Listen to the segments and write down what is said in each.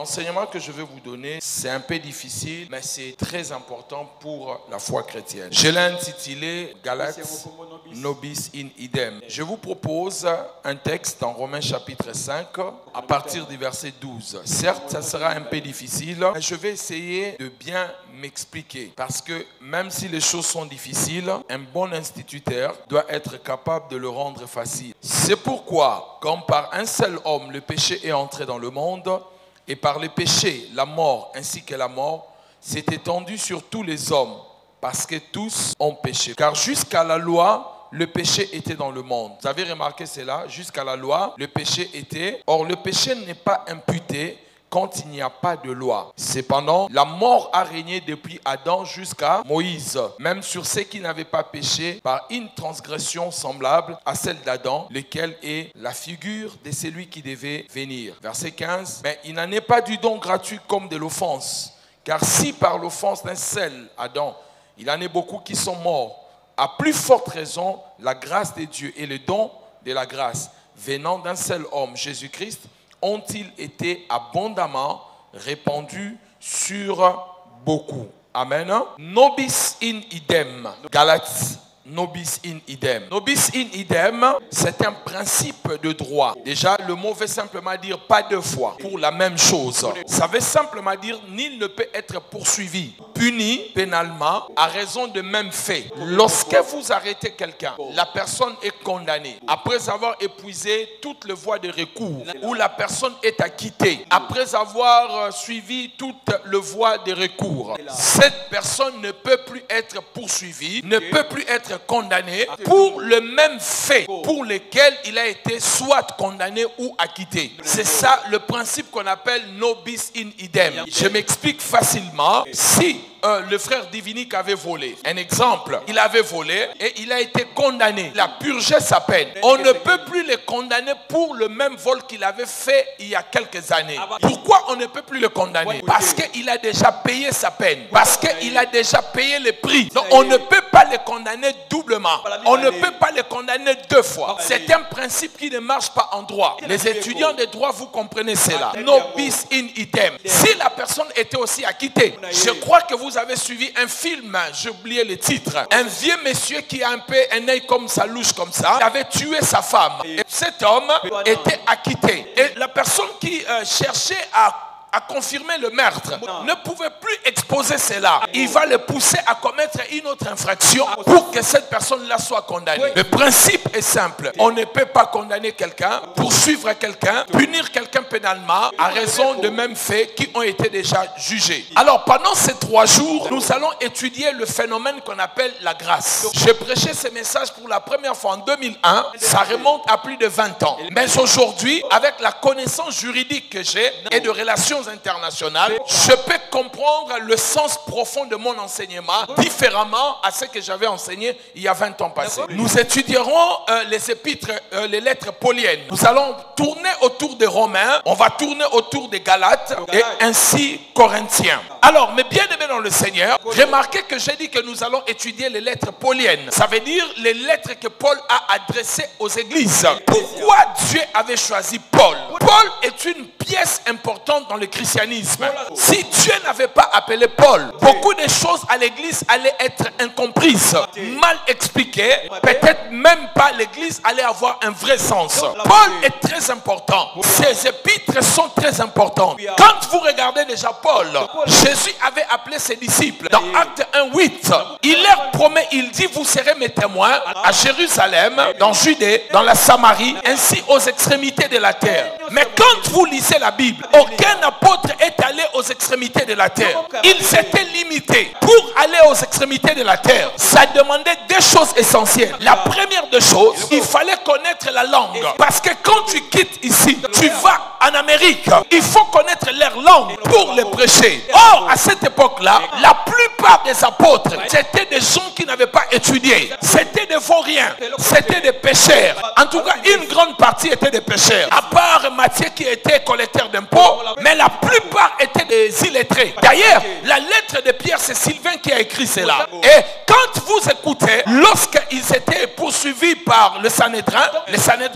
L'enseignement que je vais vous donner, c'est un peu difficile, mais c'est très important pour la foi chrétienne. Je l'ai intitulé Galates Nobis in idem. Je vous propose un texte dans Romains chapitre 5, à partir du verset 12. Certes, ça sera un peu difficile, mais je vais essayer de bien m'expliquer. Parce que même si les choses sont difficiles, un bon instituteur doit être capable de le rendre facile. C'est pourquoi, comme par un seul homme, le péché est entré dans le monde, et par le péché, la mort ainsi que la mort s'est étendue sur tous les hommes, parce que tous ont péché. Car jusqu'à la loi, le péché était dans le monde. Vous avez remarqué cela? Jusqu'à la loi, le péché était. Or, le péché n'est pas imputé quand il n'y a pas de loi. Cependant, la mort a régné depuis Adam jusqu'à Moïse, même sur ceux qui n'avaient pas péché par une transgression semblable à celle d'Adam, lequel est la figure de celui qui devait venir. Verset 15. Mais il n'en est pas du don gratuit comme de l'offense. Car si par l'offense d'un seul Adam, il en est beaucoup qui sont morts, à plus forte raison, la grâce de Dieu et le don de la grâce venant d'un seul homme, Jésus-Christ, ont-ils été abondamment répandus sur beaucoup. Amen. Nobis in idem. Galates. Nobis in idem. Nobis in idem, c'est un principe de droit. Déjà, le mot veut simplement dire pas deux fois pour la même chose. Ça veut simplement dire nul ne peut être poursuivi, puni pénalement à raison de même fait. Lorsque vous arrêtez quelqu'un, la personne est condamnée. Après avoir épuisé toutes les voies de recours, où la personne est acquittée, après avoir suivi toutes les voies de recours, cette personne ne peut plus être poursuivie, ne peut plus être condamné pour le même fait pour lequel il a été soit condamné ou acquitté. C'est ça le principe qu'on appelle nobis in idem. Je m'explique facilement. Si le frère Divinique avait volé, un exemple, il avait volé et il a été condamné, il a purgé sa peine. On ne peut plus le condamner pour le même vol qu'il avait fait il y a quelques années. Pourquoi on ne peut plus le condamner? Parce qu'il a déjà payé sa peine, parce qu'il a déjà payé le prix. Donc on ne peut pas le condamner doublement. On ne peut pas le condamner deux fois. C'est un principe qui ne marche pas en droit. Les étudiants de droit, vous comprenez cela. Nobis in idem. Si la personne était aussi acquittée, je crois que vous avez suivi un film, j'ai oublié le titre. Un vieux monsieur qui a un peu un œil comme ça, louche comme ça, avait tué sa femme. Et cet homme était acquitté. Et la personne qui cherchait à confirmer le meurtre ne pouvait plus exposer cela. Il va le pousser à commettre une autre infraction pour que cette personne-là soit condamnée. Le principe est simple. On ne peut pas condamner quelqu'un, poursuivre quelqu'un, punir quelqu'un pénalement à raison de mêmes faits qui ont été déjà jugés. Alors pendant ces 3 jours, nous allons étudier le phénomène qu'on appelle la grâce. J'ai prêché ce message pour la première fois en 2001. Ça remonte à plus de 20 ans. Mais aujourd'hui, avec la connaissance juridique que j'ai et de relations internationales, je peux comprendre le sens profond de mon enseignement différemment à ce que j'avais enseigné il y a 20 ans passés. Nous étudierons les épîtres, les lettres pauliennes. Nous allons tourner autour des Romains, on va tourner autour des Galates et ainsi Corinthiens. Alors, mes bien-aimés dans le Seigneur, remarquez que j'ai dit que nous allons étudier les lettres pauliennes. Ça veut dire les lettres que Paul a adressées aux églises. Pourquoi Dieu avait choisi Paul? Paul est une pièce importante dans le christianisme. Si Dieu n'avait pas appelé Paul, beaucoup de choses à l'église allaient être incomprises, mal expliquées, peut-être même pas l'église allait avoir un vrai sens. Paul est très important. Ses épîtres sont très importantes. Quand vous regardez déjà Paul, Jésus avait appelé ses disciples. Dans Acte 1:8, il leur promet, il dit, vous serez mes témoins à Jérusalem, dans Judée, dans la Samarie, ainsi aux extrémités de la terre. Mais quand vous lisez la Bible, aucun apôtre est allé aux extrémités de la terre. Il s'était limité. Pour aller aux extrémités de la terre, ça demandait 2 choses essentielles. La première des choses, il fallait connaître la langue. Parce que quand tu quittes ici, tu vas en Amérique, il faut connaître leur langue pour les prêcher. Or, à cette époque-là, la plupart des apôtres, c'était des gens qui n'avaient pas étudié. C'était des vauriens. C'était des pécheurs. En tout cas, une grande partie étaient des pécheurs. À part Matthieu qui était collecteur d'impôts, mais la plupart étaient des illettrés. D'ailleurs, la lettre de Pierre, c'est Sylvain qui a écrit cela. Et quand vous écoutez, lorsqu'ils étaient poursuivis par le Sanhédrin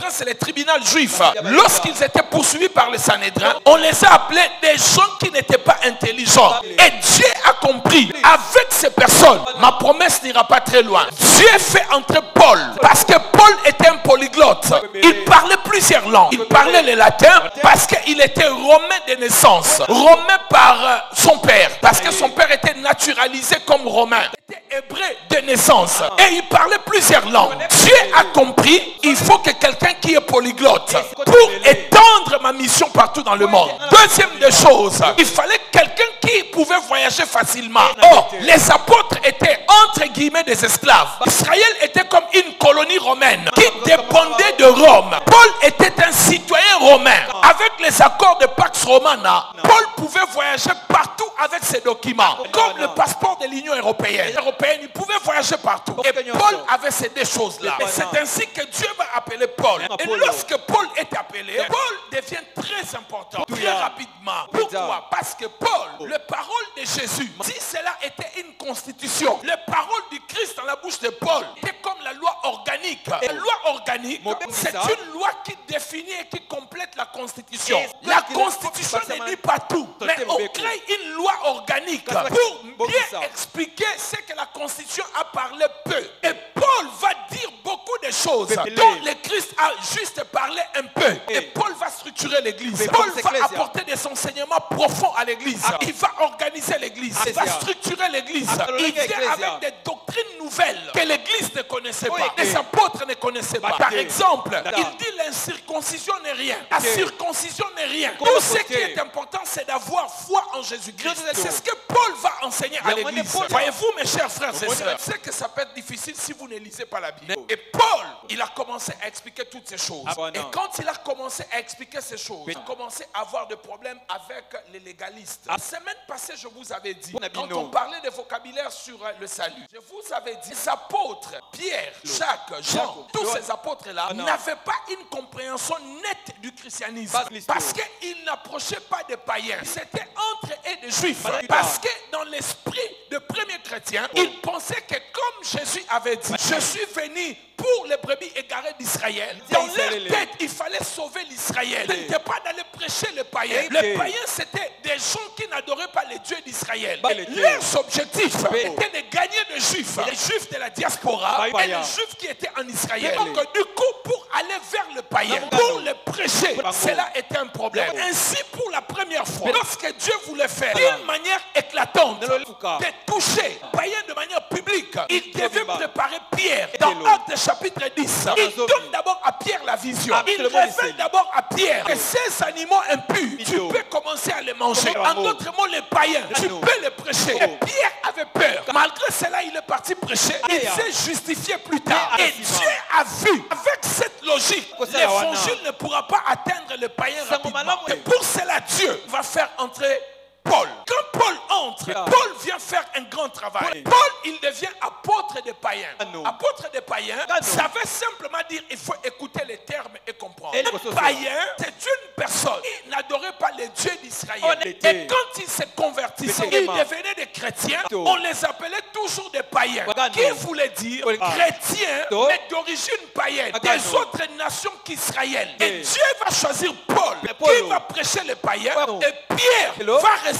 c'est le tribunal juif. Lorsqu'ils étaient poursuivis par le Sanhédrin, on les a appelés des gens qui n'étaient pas intelligents. Et Dieu a compris, avec ces personnes, ma promesse n'ira pas très loin. Dieu fait entrer Paul, parce que Paul était un polyglotte. Il parlait plusieurs langues. Il parlait le latin parce qu'il était romain de naissance. Romain par son père, parce que son père était naturalisé comme romain. Il était hébreu de naissance. Et il parlait plusieurs langues. Dieu a compris, il faut que quelqu'un qui est polyglotte pour étendre ma mission partout dans le monde. Deuxième des choses, il fallait quelqu'un qui pouvait voyager facilement. Or, les apôtres étaient entre guillemets des esclaves. Israël était comme une colonie romaine qui dépendait de Rome. Paul était un citoyen romain. Avec les accords de Pax Romana, Paul pouvait voyager partout avec ses documents, comme le passeport de l'Union européenne. Il pouvait voyager partout. Et Paul avait ces deux choses-là. Et c'est ainsi que Dieu va appeler Paul. Et lorsque Paul est appelé, Paul devient très important, très rapidement. Pourquoi? Parce que Paul, les paroles de Jésus, si cela était une constitution, les paroles du Christ dans la bouche de Paul étaient comme la loi organique. La loi organique, c'est une loi qui définit et qui complète la constitution. La constitution ne dit pas tout, mais on crée une loi organique pour bien expliquer ce que la constitution a parlé peu. Et Paul va dire beaucoup de choses dont le Christ a juste parlé un peu. Et Paul va structurer l'église. Paul va apporter des enseignements profonds à l'église. Il va organiser l'église. Il va structurer l'église. Il vient avec des doctrines nouvelles que l'église ne connaissait pas. Les apôtres ne connaissaient pas. Par exemple, il dit l'incirconcision n'est rien. La circoncision n'est rien. Tout ce qui est important, c'est d'avoir foi en Jésus-Christ. C'est ce que Paul va enseigner à l'église. Voyez-vous, mes chers frères et sœurs, c'est que ça peut être difficile si vous ne lisez pas la Bible. Et Paul, il a commencé à expliquer toutes ces choses. Et quand il a commencé à expliquer ces choses, il a commencé à avoir des problèmes avec les légalistes. La semaine passée, je vous avais dit, quand on parlait de vocabulaire sur le salut, je vous avais dit, les apôtres, Pierre, Jacques, Jean, tous ces apôtres-là n'avaient pas une compréhension nette du christianisme. Parce qu'ils n'approchaient pas des païens. C'était entre eux des juifs. Parce que dans l'esprit de premiers chrétiens, ils pensaient que comme Jésus avait dit, je suis venu pour les brebis égarées d'Israël. Dans leur tête, il fallait sauver l'Israël. Ce n'était pas d'aller prêcher les païens. Les païens, c'était des gens qui n'adoraient pas les dieux d'Israël. Leurs objectifs étaient de gagner des juifs. Les juifs de la diaspora et les juifs qui étaient en Israël. Donc, du coup, pour aller vers le païen, pour les prêcher, cela était un problème. Ainsi, pour la première fois, lorsque Dieu voulait faire d'une manière éclatante, de toucher les païens de manière publique, il devait préparer Pierre. Dans Actes chapitre 10, il donne d'abord à Pierre la vision. Il révèle d'abord à Pierre que ces animaux impurs, tu peux commencer à les manger. En d'autres mots, les païens, tu peux les prêcher. Et Pierre avait peur. Malgré cela, il est parti prêcher. Il s'est justifié plus tard. Et Dieu a vu, avec cette logique, l'évangile ne pourra pas atteindre les païens rapidement. Et pour cela, Dieu va faire entrer Paul. Quand Paul entre, Paul vient faire un grand travail. Paul, il devient apôtre des païens. Apôtre des païens, ça veut simplement dire il faut écouter les termes et comprendre. Un païen, c'est une personne qui n'adorait pas les dieux d'Israël. Et quand ils se convertissaient, ils devenaient des chrétiens, on les appelait toujours des païens. Qui voulait dire chrétiens, mais d'origine païenne, des autres nations qu'Israël. Et Dieu va choisir Paul, qui va prêcher les païens, et Pierre va rester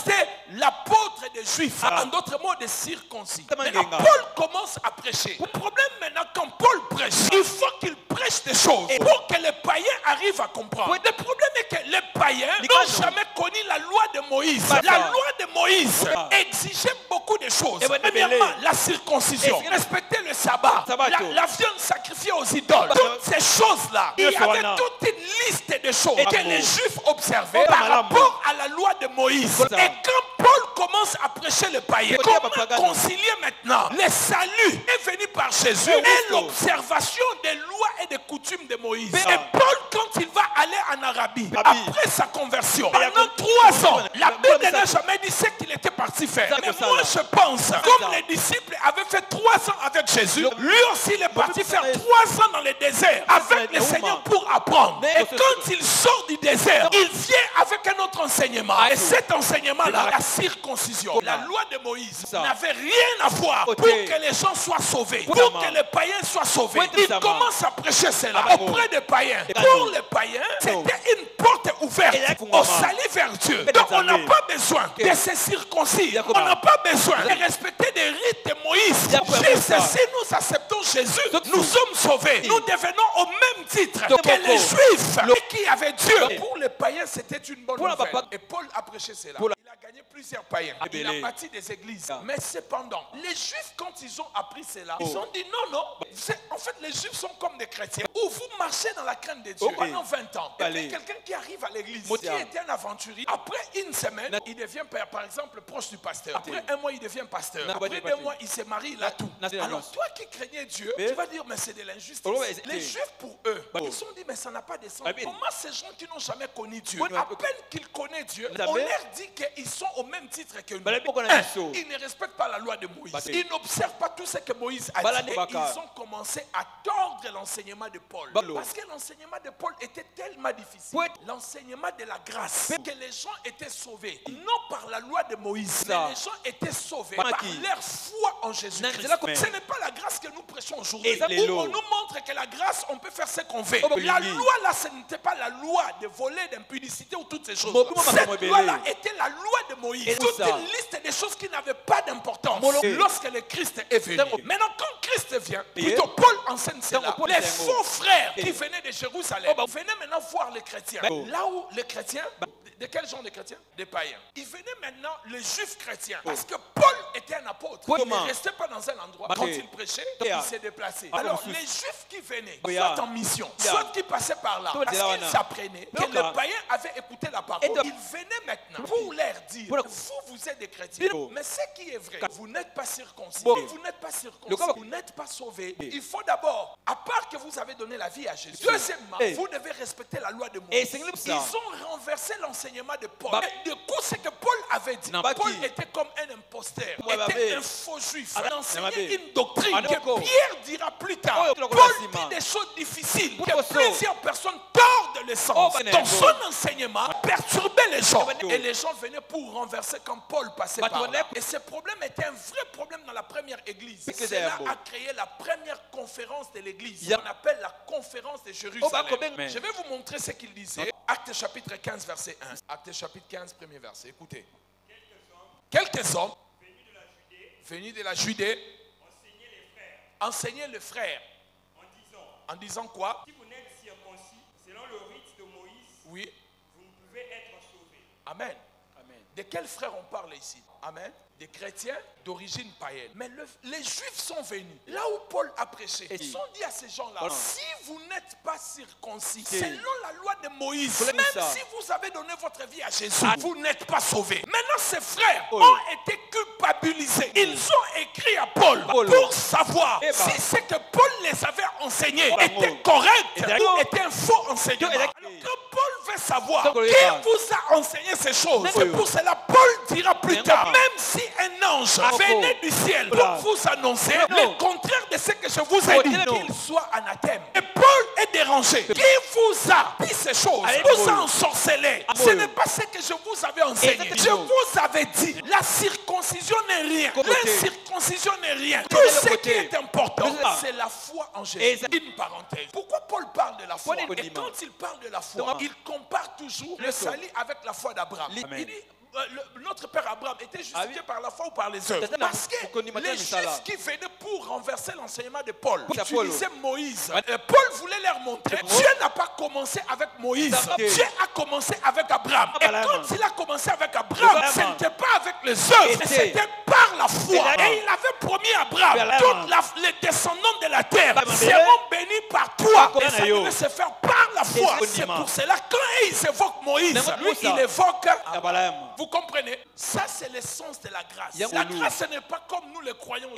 l'apôtre des Juifs, en d'autres mots des circoncis. Maintenant, Paul commence à prêcher. Le problème maintenant, quand Paul prêche, il faut qu'il prêche des choses pour que les païens arrivent à comprendre. Le problème est que les païens n'ont jamais connu la loi de Moïse. La loi de Moïse exigeait beaucoup de choses. Premièrement, la circoncision, respecter le sabbat, la viande sacrifiée aux idoles. Toutes ces choses-là, il y avait toute une liste de choses que les Juifs observaient par rapport à la loi de Moïse. Et quand Paul commence à prêcher le païen, comment concilier maintenant le salut est venu par Jésus et l'observation des lois et des coutumes de Moïse. Et Paul, quand il va aller en Arabie, après sa conversion, pendant 3 ans, la Bible n'a jamais dit ce qu'il était parti faire. Mais moi je pense, comme les disciples avaient fait 3 ans avec Jésus, lui aussi il est parti faire 3 ans dans le désert avec le Seigneur pour apprendre. Et quand il sort du désert, il vient avec un autre enseignement. enseignement. Et cet enseignement-là, la circoncision, la loi de Moïse, n'avait rien à voir pour que les gens soient sauvés, pour que les païens soient sauvés. Il commence à prêcher cela auprès des païens. Pour les païens, c'était une porte ouverte au salut vers Dieu. Donc on n'a pas besoin de se circoncire. On n'a pas besoin de respecter des rites de Moïse. Juste si nous acceptons Jésus, nous sommes sauvés. Nous devenons au même titre que les Juifs qui avaient Dieu. Pour les païens, c'était une bonne nouvelle. Et Paul a prêché cela. Il a gagné plusieurs païens. Il a bâti des églises. Mais cependant, les Juifs, quand ils ont appris cela, ils ont dit non. En fait, les Juifs sont comme des chrétiens. Où vous marchez dans la crainte de Dieu pendant 20 ans. Et puis quelqu'un qui arrive à l'église, qui était un aventurier, après une semaine, il devient, par exemple, proche du pasteur. Après un mois, il devient pasteur. Après 2 mois, il se marie, il a tout. Alors toi qui craignais Dieu, tu vas dire, mais c'est de l'injustice. Les Juifs, pour eux, ils se sont dit, mais ça n'a pas de sens. Comment ces gens qui n'ont jamais connu Dieu, à peine qu'ils connaissent Dieu, on leur dit qu'ils sont au même titre que nous. Ils ne respectent pas la loi de Moïse. Ils n'observent pas tout ce que Moïse a dit. Et ils ont commencé à tordre l'enseignement de Paul. Parce que l'enseignement de Paul était tellement difficile. L'enseignement de la grâce, que les gens étaient sauvés, non par la loi de Moïse, mais les gens étaient sauvés par leur foi en Jésus-Christ. Ce n'est pas la grâce que nous prêchons aujourd'hui, où on nous montre que la grâce, on peut faire ce qu'on veut. La loi là, ce n'était pas la loi de voler, d'impudicité ou toutes ces choses. Cette loi-là était la loi de Moïse. Toute une liste de choses qui n'avaient pas d'importance lorsque le Christ est venu. Maintenant, quand Christ vient, plutôt Paul enseigne cela. Les faux frères qui venaient de Jérusalem venaient maintenant voir les chrétiens. Là où les chrétiens, de quel genre de chrétiens? Des païens. Ils venaient maintenant, les juifs chrétiens. Parce que Paul était un apôtre. Il ne restait pas dans un endroit. Quand il prêchait, il s'est déplacé. Alors les juifs qui venaient, soit en mission, soit qui passaient par là, parce qu'ils apprenaient que les païens avaient écouté la parole. Ils venaient maintenant pour leur dire, vous êtes des chrétiens, mais ce qui est vrai, vous n'êtes pas circoncis. Vous n'êtes pas circoncis, vous n'êtes pas sauvés. Il faut d'abord, à part que vous avez donné la vie à Jésus, deuxièmement, vous devez respecter la loi de Moïse. Ils ont renversé l'enseignement de Paul. Et du coup, ce que Paul avait dit, Paul était comme un imposteur, était un faux juif. Il enseignait une doctrine que Pierre dira plus tard. Paul dit des choses difficiles que plusieurs personnes tordent le sens. Dans son enseignement, perturbait les gens. Et les gens venaient pour renverser quand Paul passait par là. Et ce problème était un vrai problème dans la première église. Cela a créé la première conférence de l'église. On appelle la conférence de Jérusalem. Je vais vous montrer ce qu'il disait. Actes chapitre 15, verset 1. Actes chapitre 15, premier verset. Écoutez. Quelques hommes venus de la Judée enseignaient les frères en disant quoi? Si vous n'êtes circoncis selon le rite de Moïse, oui, vous ne pouvez être sauvés. Amen. De quels frères on parle ici? Amen. Des chrétiens d'origine païenne. Mais les juifs sont venus. Là où Paul a prêché, ils ont dit à ces gens-là, si vous n'êtes pas circoncis, selon la loi de Moïse, même si vous avez donné votre vie à Jésus, vous n'êtes pas sauvés. Maintenant, ces frères ont été culpabilisés. Ils ont écrit à Paul pour savoir si ce que Paul les avait enseigné était correct ou était un faux enseignement. Alors que Paul veut savoir qui vous a enseigné ces choses. C'est pour cela Paul dira plus tard, même si un ange venait du ciel pour vous annoncer le contraire de ce que je vous ai dit, qu'il soit anathème. Et Paul est dérangé. Qui vous a dit ces choses? Vous a ensorcelé. Ce n'est pas ce que je vous avais enseigné. Je vous avais dit, la circoncision n'est rien. L'incirconcision n'est rien. Tout ce qui est important, c'est la foi en Jésus. Une parenthèse. Pourquoi Paul parle de la foi? Et quand il parle de la foi, il compare toujours le salut avec la foi d'Abraham. Il dit, notre père Abraham était justifié par la foi ou par les œuvres. Parce que les juifs qui venaient pour renverser l'enseignement de Paul utilisaient Moïse. Paul voulait leur montrer, Dieu n'a pas commencé avec Moïse. Dieu a commencé avec Abraham. Et quand il a commencé avec Abraham, ce n'était pas avec les œuvres, c'était par la foi. Et il avait promis à Abraham, tous les descendants de la terre seront bénis par toi. Et ça devait se faire par la foi. C'est pour cela quand il évoque Moïse, lui il évoque Abraham. Vous comprenez? Ça, c'est l'essence de la grâce. La grâce, ce n'est pas comme nous les croyons.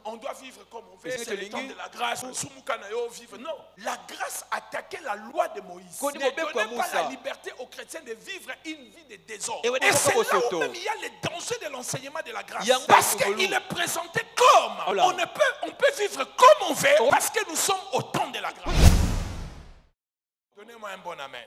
On doit vivre comme on veut. C'est le temps de la grâce. Non. La grâce attaquait la loi de Moïse. Ne donnait pas la liberté aux chrétiens de vivre une vie de désordre. Et c'est là où même il y a le danger de l'enseignement de la grâce. Parce qu'il est présenté comme on peut vivre comme on veut parce que nous sommes au temps de la grâce. Donnez-moi un bon amen.